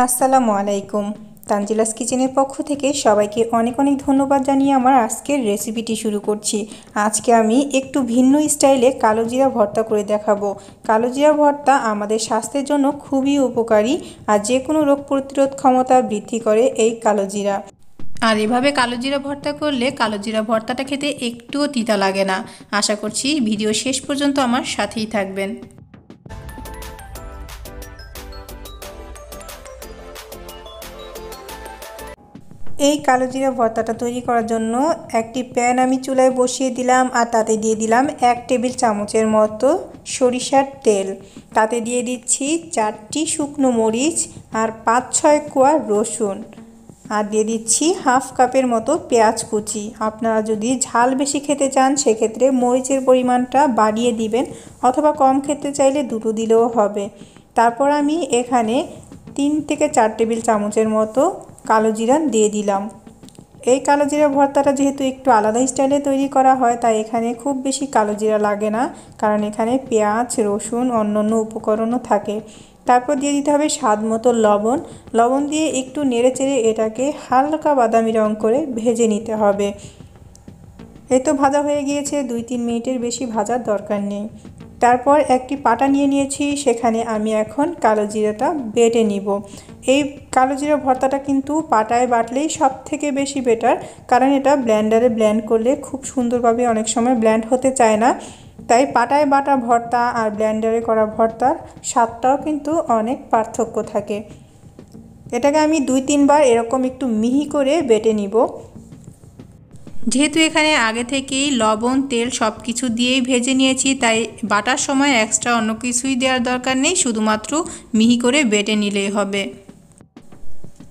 আসসালামু আলাইকুম। তানজিলাস কিচেনের পক্ষ থেকে সবাইকে অনেক অনেক ধন্যবাদ জানিয়ে আমার আজকের রেসিপিটি শুরু করছি। আজকে আমি একটু ভিন্ন স্টাইলে কালোজিরা ভর্তা করে দেখাবো। কালোজিরা ভর্তা আমাদের স্বাস্থ্যের জন্য খুবই উপকারী আর যে কোনো রোগ প্রতিরোধ ক্ষমতা বৃদ্ধি করে এই কালোজিরা। আর এভাবে কালোজিরা ভর্তা করলে কালোজিরা ভর্তাটা খেতে একটুও তিতা লাগে না। আশা করছি ভিডিও শেষ পর্যন্ত আমার সাথেই থাকবেন। এই কালোজিরা ভর্তাটা তৈরি করার জন্য একটি প্যান আমি চুলায় বসিয়ে দিলাম আর তাতে দিয়ে দিলাম 1 টেবিল চামচের মতো সরিষার তেল। তাতে দিয়ে দিচ্ছি 4টি শুকনো মরিচ আর 5-6 কোয়া রসুন আর দিয়ে দিচ্ছি হাফ কাপের মতো পেঁয়াজ কুচি। আপনারা যদি ঝাল বেশি খেতে চান সেক্ষেত্রে মরিচের পরিমাণটা বাড়িয়ে দিবেন অথবা কম খেতে চাইলে দুটো দিলেও হবে। তারপর আমি এখানে 3 থেকে 4 টেবিল চামচের মতো কালোজিরা দিয়ে দিলাম। এই কালোজিরা ভর্তাটা যেহেতু একটু আলাদা স্টাইলে তৈরি করা হয় তাই এখানে খুব বেশি কালোজিরা লাগে না, কারণ এখানে পেঁয়াজ রসুন অন্যান্য উপকরণও থাকে। তারপর দিয়ে দিতে হবে স্বাদ মতো লবণ। লবণ দিয়ে একটু নেড়েচেড়ে এটাকে হালকা বাদামি রং করে ভেজে নিতে হবে। এই তো ভাজা হয়ে গিয়েছে, 2-3 মিনিটের বেশি ভাজার দরকার নেই। তারপর একটি পাটা নিয়ে নিয়েছি, সেখানে আমি এখন কালোজিরাটা বেটে নিব। এই কালোজিরা ভর্তাটা কিন্তু পাটায় বাটলেই সব থেকে বেশি বেটার, কারণ এটা ব্লেন্ডারে ব্লেন্ড করলে খুব সুন্দরভাবে অনেক সময় ব্লেন্ড হতে চায় না। তাই পাটায় বাটা ভর্তা আর ব্লেন্ডারে করা ভর্তার স্বাদটাও কিন্তু অনেক পার্থক্য থাকে। এটাকে আমি 2-3 বার এরকম একটু মিহি করে বেটে নিব। যেহেতু এখানে আগে থেকেই লবণ তেল সব কিছু দিয়েই ভেজে নিয়েছি তাই বাটার সময় এক্সট্রা অন্য কিছুই দেওয়ার দরকার নেই, শুধুমাত্র মিহি করে বেটে নিলেই হবে।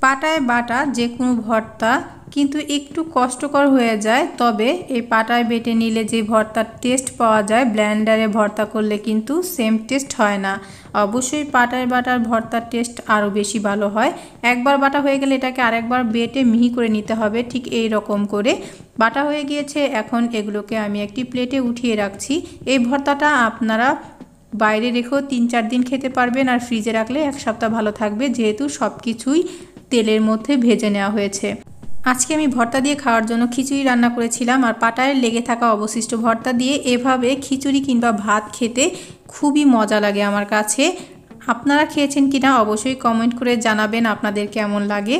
পাটায় বাটা যে কোনো ভর্তা কিন্তু একটু কষ্টকর হয়ে যায়, তবে এই পাটায় বেটে নিলে যে ভর্তার টেস্ট পাওয়া যায় ব্লেন্ডারে ভর্তা করলে কিন্তু সেম টেস্ট হয় না। অবশ্যই পাটায় বাটার ভর্তার টেস্ট আরও বেশি ভালো হয়। একবার বাটা হয়ে গেলে এটাকে আরেকবার বেটে মিহি করে নিতে হবে, ঠিক এই রকম করে বাটা হয়ে গিয়েছে। এখন এগুলোকে আমি একটি প্লেটে উঠিয়ে রাখছি। এই ভর্তাটা আপনারা বাইরে রেখেও 3-4 দিন খেতে পারবেন আর ফ্রিজে রাখলে 1 সপ্তাহ ভালো থাকবে, যেহেতু সব কিছুই তেলের মধ্যে ভেজে নেওয়া হয়েছে। আজকে আমি ভর্তা দিয়ে খাওয়ার জন্য খিচুড়ি রান্না করেছিলাম আর পাটায় লেগে থাকা অবশিষ্ট ভর্তা দিয়ে এভাবে খিচুড়ি কিংবা ভাত খেতে খুবই মজা লাগে আমার কাছে। আপনারা খেয়েছেন কিনা অবশ্যই কমেন্ট করে জানাবেন আপনাদের কেমন লাগে।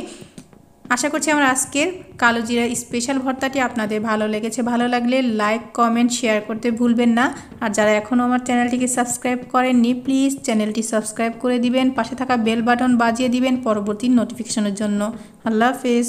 আশা করছি আমার আজকের কালোজিরা স্পেশাল ভর্তাটি আপনাদের ভালো লেগেছে। ভালো লাগলে লাইক কমেন্ট শেয়ার করতে ভুলবেন না। আর যারা এখনও আমার চ্যানেলটিকে সাবস্ক্রাইব করেননি প্লিজ চ্যানেলটি সাবস্ক্রাইব করে দিবেন, পাশে থাকা বেল বাটন বাজিয়ে দিবেন পরবর্তী নোটিফিকেশনের জন্য। আল্লাহ হাফেজ।